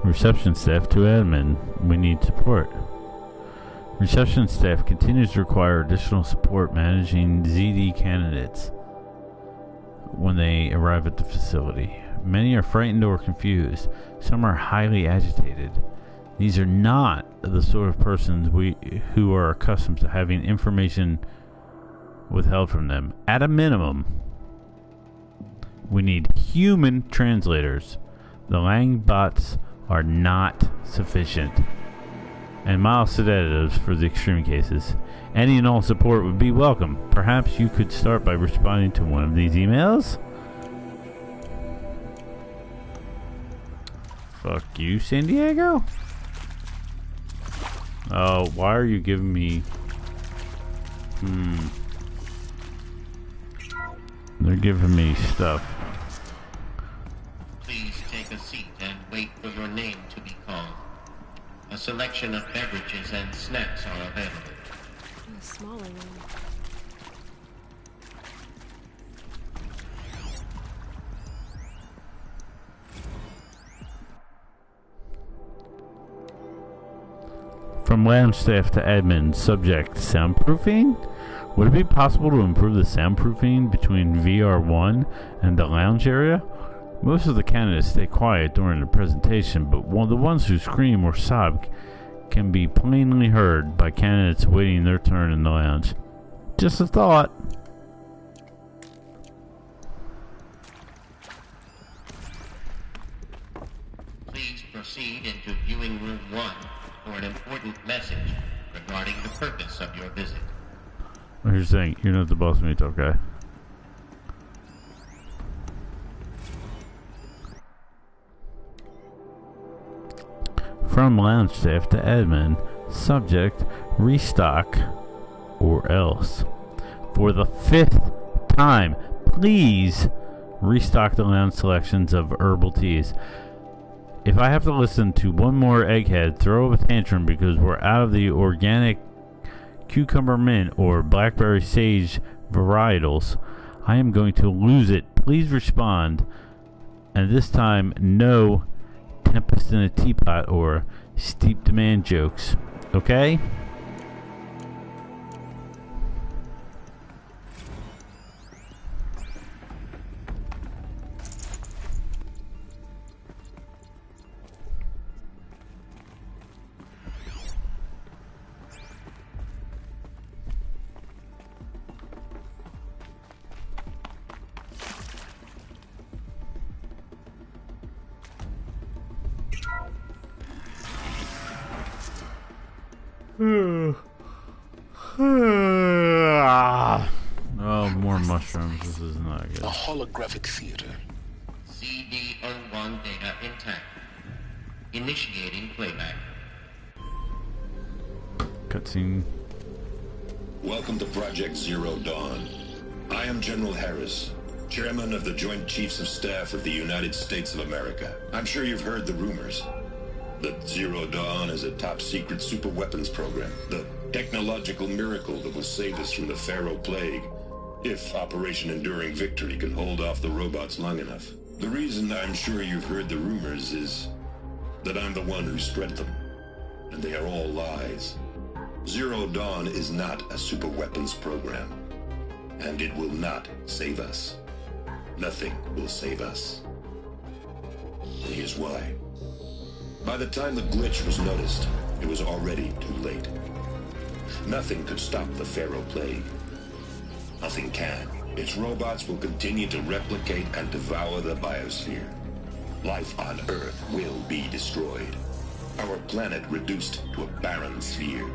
Reception staff to admin. We need support. Reception staff continues to require additional support managing ZD candidates when they arrive at the facility. Many are frightened or confused. Some are highly agitated. These are not the sort of persons who are accustomed to having information withheld from them. At a minimum, we need human translators. The Lang bots are not sufficient, and mild sedatives for the extreme cases. Any and all support would be welcome. Perhaps you could start by responding to one of these emails? Fuck you, San Diego? Oh, why are you giving me... They're giving me stuff. Please take a seat and wait for your name to be called. A selection of beverages and snacks are available. A smaller room. From lounge staff to admin, subject soundproofing? Would it be possible to improve the soundproofing between VR1 and the lounge area? Most of the candidates stay quiet during the presentation, but the ones who scream or sob can be plainly heard by candidates waiting their turn in the lounge. Just a thought. Please proceed into viewing room 1 for an important message regarding the purpose of your visit. Here's the thing, you're not the boss mate, okay? From lounge staff to admin, subject, restock, or else. For the 5th time, please restock the lounge selections of herbal teas. If I have to listen to one more egghead throw a tantrum because we're out of the organic cucumber mint or blackberry sage varietals, I am going to lose it. Please respond. And this time, no tempest in a teapot or steep demand jokes. Okay? Oh, more mushrooms. This is not good. A holographic theater. CD01 data intact. Initiating playback. Cutscene. Welcome to Project Zero Dawn. I am General Harris, Chairman of the Joint Chiefs of Staff of the United States of America. I'm sure you've heard the rumors that Zero Dawn is a top-secret superweapons program, the technological miracle that will save us from the Pharaoh Plague, if Operation Enduring Victory can hold off the robots long enough. The reason I'm sure you've heard the rumors is that I'm the one who spread them, and they are all lies. Zero Dawn is not a superweapons program, and it will not save us. Nothing will save us. And here's why. By the time the glitch was noticed, it was already too late. Nothing could stop the Pharaoh Plague. Nothing can. Its robots will continue to replicate and devour the biosphere. Life on Earth will be destroyed. Our planet reduced to a barren sphere.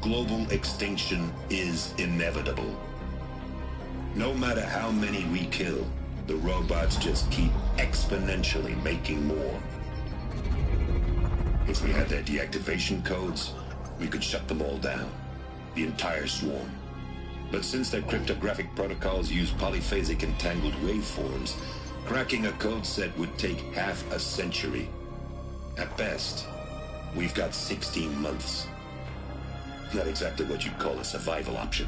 Global extinction is inevitable. No matter how many we kill, the robots just keep exponentially making more. If we had their deactivation codes, we could shut them all down. The entire swarm. But since their cryptographic protocols use polyphasic entangled waveforms, cracking a code set would take half a century. At best, we've got 16 months. Not exactly what you'd call a survival option.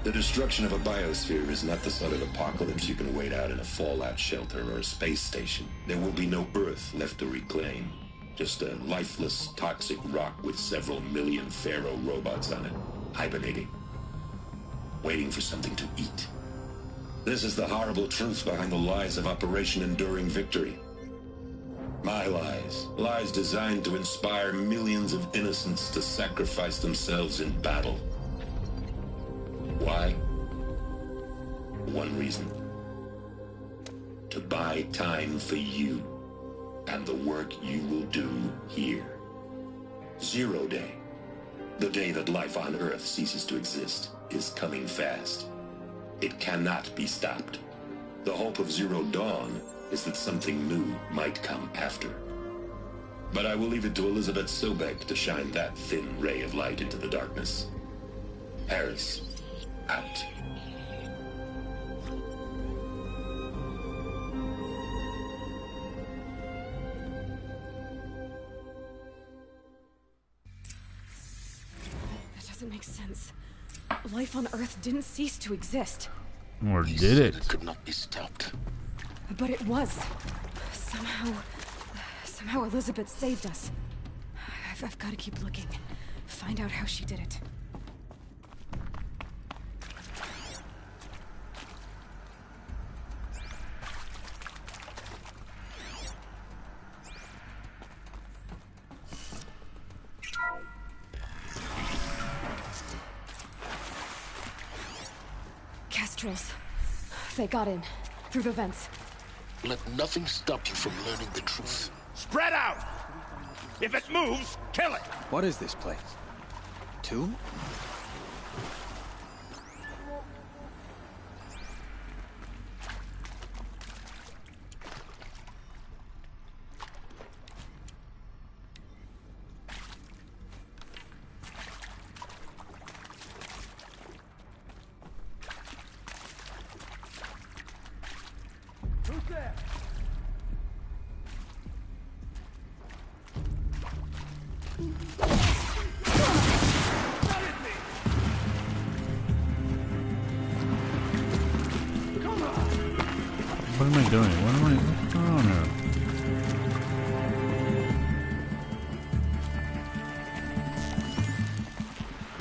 The destruction of a biosphere is not the sort of apocalypse you can wait out in a fallout shelter or a space station. There will be no Earth left to reclaim. Just a lifeless, toxic rock with several million Pharaoh robots on it, hibernating, waiting for something to eat. This is the horrible truth behind the lies of Operation Enduring Victory. My lies. Lies designed to inspire millions of innocents to sacrifice themselves in battle. Why? One reason. To buy time for you and the work you will do here. Zero Day, the day that life on Earth ceases to exist, is coming fast. It cannot be stopped. The hope of Zero Dawn is that something new might come after. But I will leave it to Elizabeth Sobek to shine that thin ray of light into the darkness. Harris, out. That doesn't make sense. Life on Earth didn't cease to exist. Or did it? It could not be stopped. But it was. Somehow Elizabeth saved us. I've got to keep looking. Find out how she did it. Castrils. They got in. Through the vents. Let nothing stop you from learning the truth. Spread out! If it moves, kill it! What is this place? Tomb? Who's there? Not at me! am I doing? What's going on here?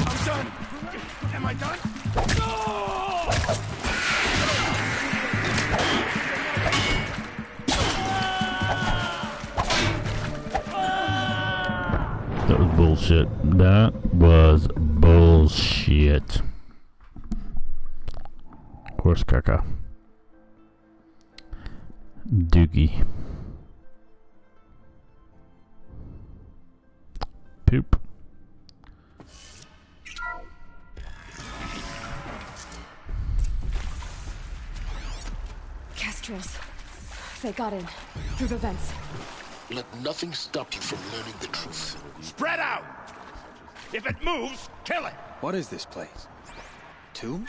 I'm done. Am I done? That was bullshit. That was bullshit. Horse caca. Doogie. Poop. Kestrels. They got in. Through the vents. Let nothing stop you from learning the truth. Spread out! If it moves, kill it! What is this place? Tomb?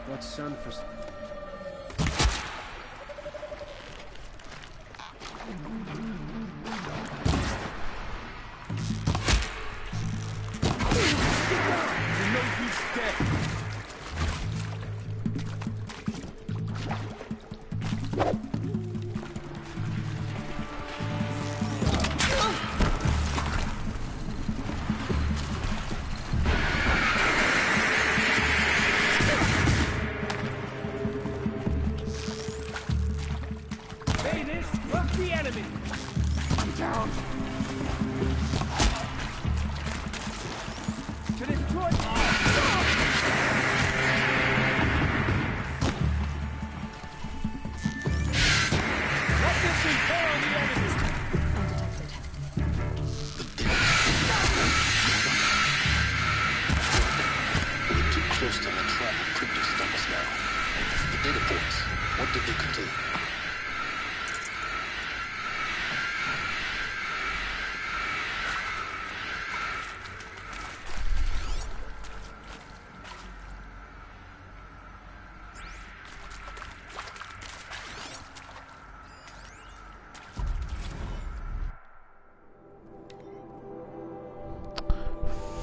What's sun for?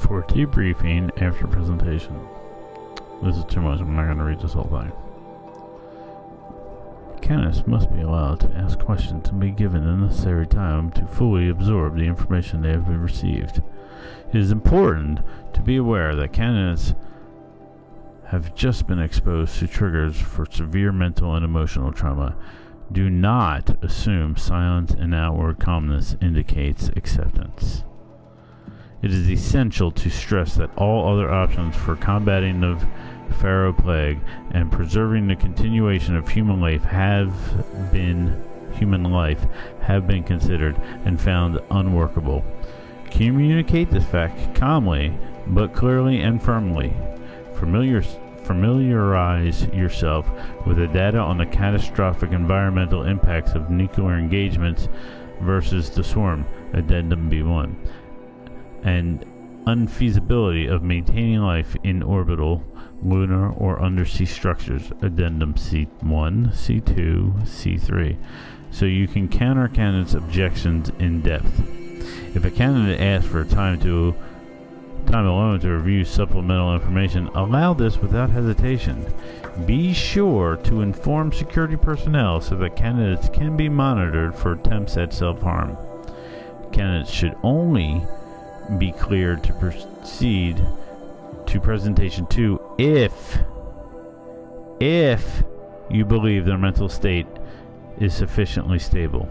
For debriefing after presentation. This is too much. I'm not going to read this whole thing. Candidates must be allowed to ask questions and be given the necessary time to fully absorb the information they have received. It is important to be aware that candidates have just been exposed to triggers for severe mental and emotional trauma. Do not assume silence and outward calmness indicates acceptance. It is essential to stress that all other options for combating the Pharaoh Plague and preserving the continuation of human life have been considered and found unworkable. Communicate this fact calmly, but clearly and firmly. Familiarize yourself with the data on the catastrophic environmental impacts of nuclear engagements versus the Swarm, Addendum B1, and unfeasibility of maintaining life in orbital, lunar, or undersea structures, Addendum C1, C2, C3, so you can counter candidates' objections in depth. If a candidate asks for time alone to review supplemental information, allow this without hesitation. Be sure to inform security personnel so that candidates can be monitored for attempts at self-harm. Candidates should only be cleared to proceed to presentation 2 if you believe their mental state is sufficiently stable.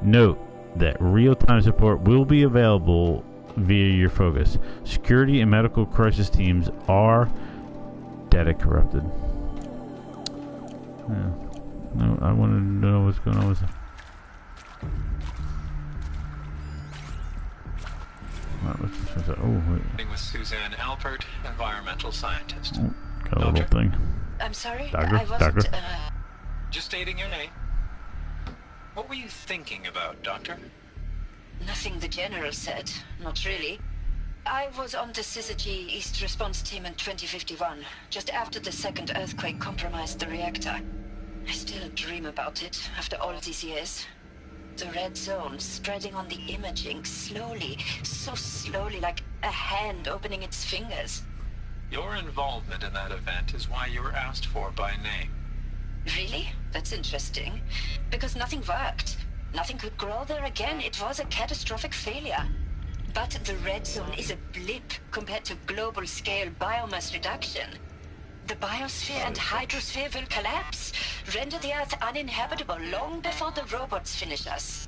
Note that real-time support will be available via your focus. Security and medical crisis teams are data corrupted. Yeah. No, I wanted to know what's going on with that. With Suzanne Alpert, environmental scientist. Oh, got a little thing. I'm sorry, Doctor? I wasn't. Just stating your name. What were you thinking about, Doctor? Nothing the General said. Not really. I was on the Syzygy East Response Team in 2051, just after the second earthquake compromised the reactor. I still dream about it, after all these years. The red zone spreading on the imaging, slowly, so slowly, like a hand opening its fingers. Your involvement in that event is why you were asked for by name. Really? That's interesting. Because nothing worked. Nothing could grow there again. It was a catastrophic failure. But the red zone is a blip compared to global-scale biomass reduction. The biosphere and hydrosphere will collapse, render the Earth uninhabitable long before the robots finish us.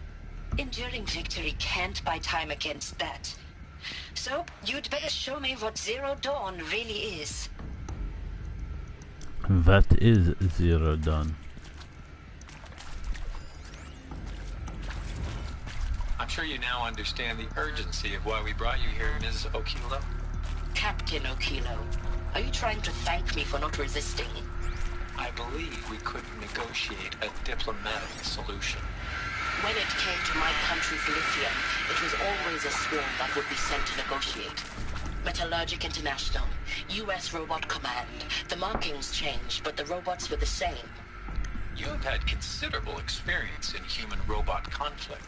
Enduring victory can't buy time against that. So, you'd better show me what Zero Dawn really is. That is Zero Dawn. I'm sure you now understand the urgency of why we brought you here, Ms. Okilo. Captain Okilo, are you trying to thank me for not resisting? I believe we could negotiate a diplomatic solution. When it came to my country's lithium, it was always a swarm that would be sent to negotiate. Metallurgic International, U.S. Robot Command. The markings changed, but the robots were the same. You have had considerable experience in human-robot conflict.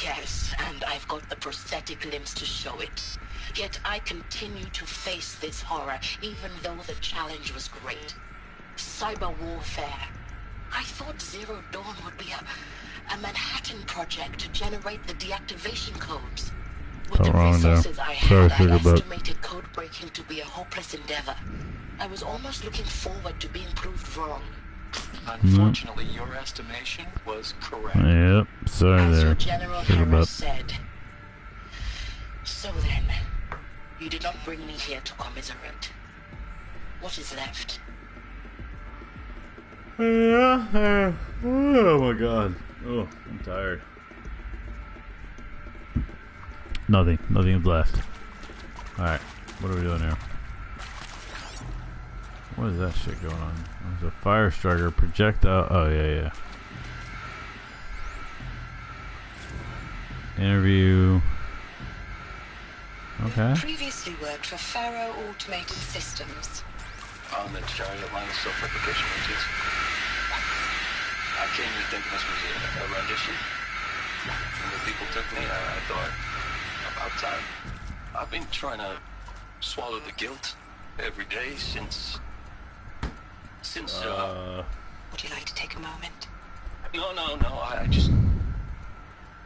Yes, and I've got the prosthetic limbs to show it. Yet I continue to face this horror, even though the challenge was great. Cyber warfare. I thought Zero Dawn would be a Manhattan project to generate the deactivation codes. With the resources I had, I estimated code breaking to be a hopeless endeavor. I was almost looking forward to being proved wrong. Unfortunately, your estimation was correct. Yep, sorry As there. your General Harris said. So then, you did not bring me here to commiserate. What is left? Oh my god. Oh, I'm tired. Nothing is left. Alright, what are we doing here? What is that shit going on? There's a fire striker projectile. Oh, yeah. Interview. Okay. Previously worked for Faro Automated Systems. On the Charlotte line of self-replication routines. I came here thinking this was a rendition. When the people took me, I thought, about time. I've been trying to swallow the guilt every day since... Would you like to take a moment? No,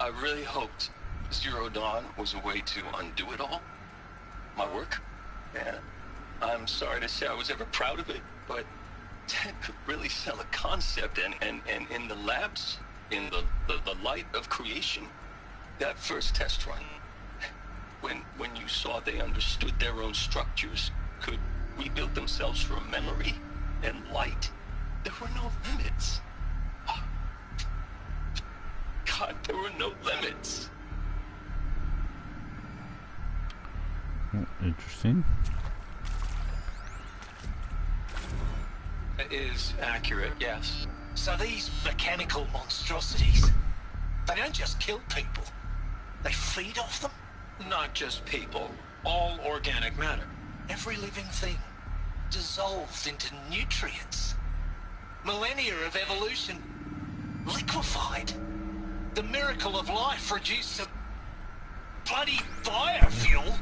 I really hoped Zero Dawn was a way to undo it all. My work. And I'm sorry to say I was ever proud of it, but Ted could really sell a concept, and in the labs, in the light of creation, that first test run, when you saw they understood their own structures, could rebuild themselves from memory and light, there were no limits. God, there were no limits. Interesting. It is accurate, yes. So these mechanical monstrosities, they don't just kill people, they feed off them? Not just people, all organic matter. Every living thing dissolved into nutrients. Millennia of evolution liquefied. The miracle of life reduced to bloody biofuel.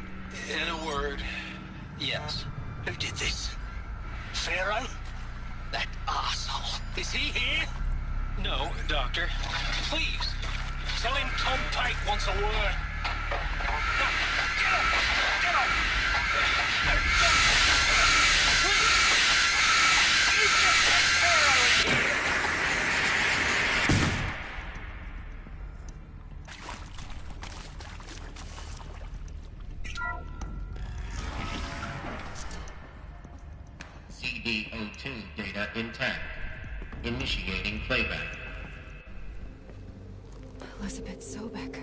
In a word, yes. Who did this? Pharaoh? That arsehole. Is he here? No, Doctor. Please, tell him Tom Pate wants a word. No, get off! Get off! Please! You just get Pharaoh in here! SCP-02 data intact. Initiating playback. Elizabeth Sobek.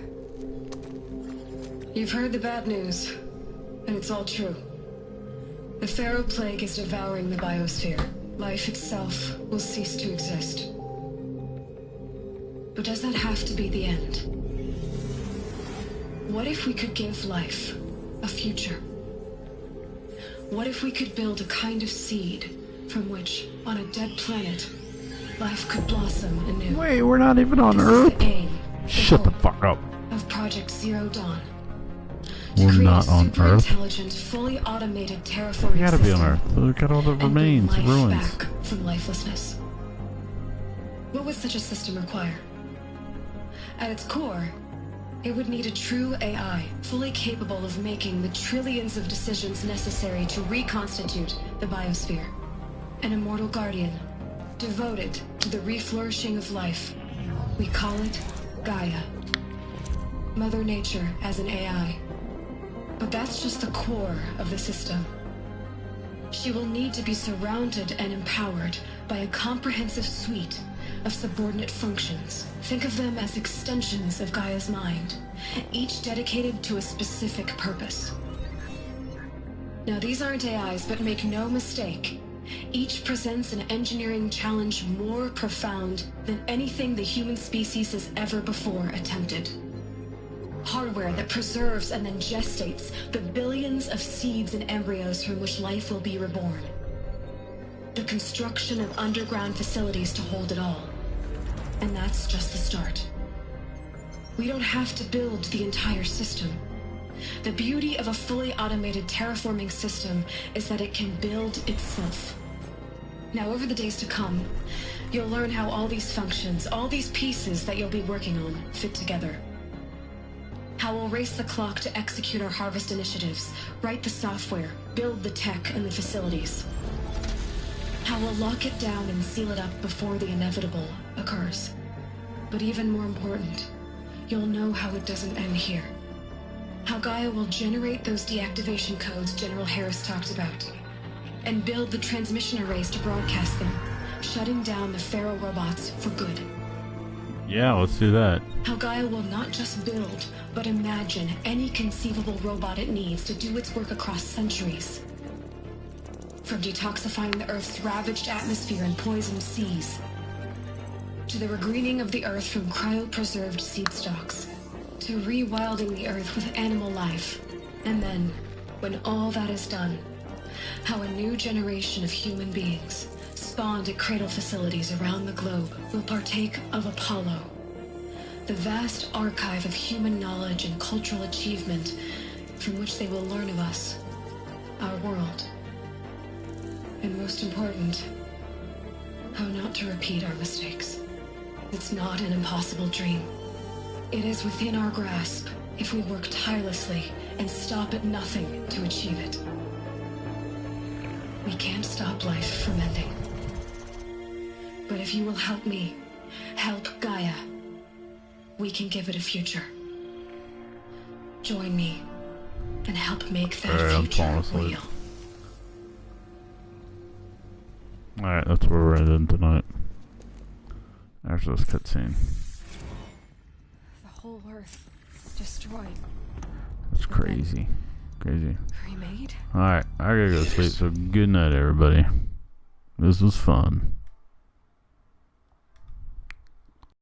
You've heard the bad news, and it's all true. The Pharaoh Plague is devouring the biosphere. Life itself will cease to exist. But does that have to be the end? What if we could give life a future? What if we could build a kind of seed from which, on a dead planet, life could blossom anew? Wait, we're not even on Earth? Shut the fuck up. Of Project Zero Dawn. We're not on Earth. Intelligent, fully automated terraforming We gotta be on system Earth. We've got all the remains, life ruins. back from lifelessness. What would such a system require? At its core, it would need a true AI, fully capable of making the trillions of decisions necessary to reconstitute the biosphere. An immortal guardian, devoted to the reflourishing of life. We call it Gaia. Mother Nature as an AI. But that's just the core of the system. She will need to be surrounded and empowered by a comprehensive suite of subordinate functions. Think of them as extensions of Gaia's mind, each dedicated to a specific purpose. Now, these aren't AIs, but make no mistake, each presents an engineering challenge more profound than anything the human species has ever before attempted. Hardware that preserves and then gestates the billions of seeds and embryos from which life will be reborn. The construction of underground facilities to hold it all. And that's just the start. We don't have to build the entire system. The beauty of a fully automated terraforming system is that it can build itself. Now, over the days to come, you'll learn how all these functions, all these pieces that you'll be working on, fit together. How we'll race the clock to execute our harvest initiatives, write the software, build the tech and the facilities. How we'll lock it down and seal it up before the inevitable occurs. But even more important, you'll know how it doesn't end here. How Gaia will generate those deactivation codes General Harris talked about, and build the transmission arrays to broadcast them, shutting down the Pharaoh robots for good. Yeah, let's do that. How Gaia will not just build, but imagine any conceivable robot it needs to do its work across centuries. From detoxifying the Earth's ravaged atmosphere and poisoned seas, to the regreening of the Earth from cryopreserved seed stalks, to rewilding the Earth with animal life. And then, when all that is done, how a new generation of human beings, spawned at cradle facilities around the globe, will partake of Apollo, the vast archive of human knowledge and cultural achievement from which they will learn of us, our world. And most important, how not to repeat our mistakes. It's not an impossible dream. It is within our grasp if we work tirelessly and stop at nothing to achieve it. We can't stop life from ending. But if you will help me, help Gaia, we can give it a future. Join me and help make that future real. Alright, that's where we're ending tonight. After this cutscene. The whole Earth destroyed. That's crazy. Crazy. Remade? Alright, I gotta go to sleep, so good night, everybody. This was fun.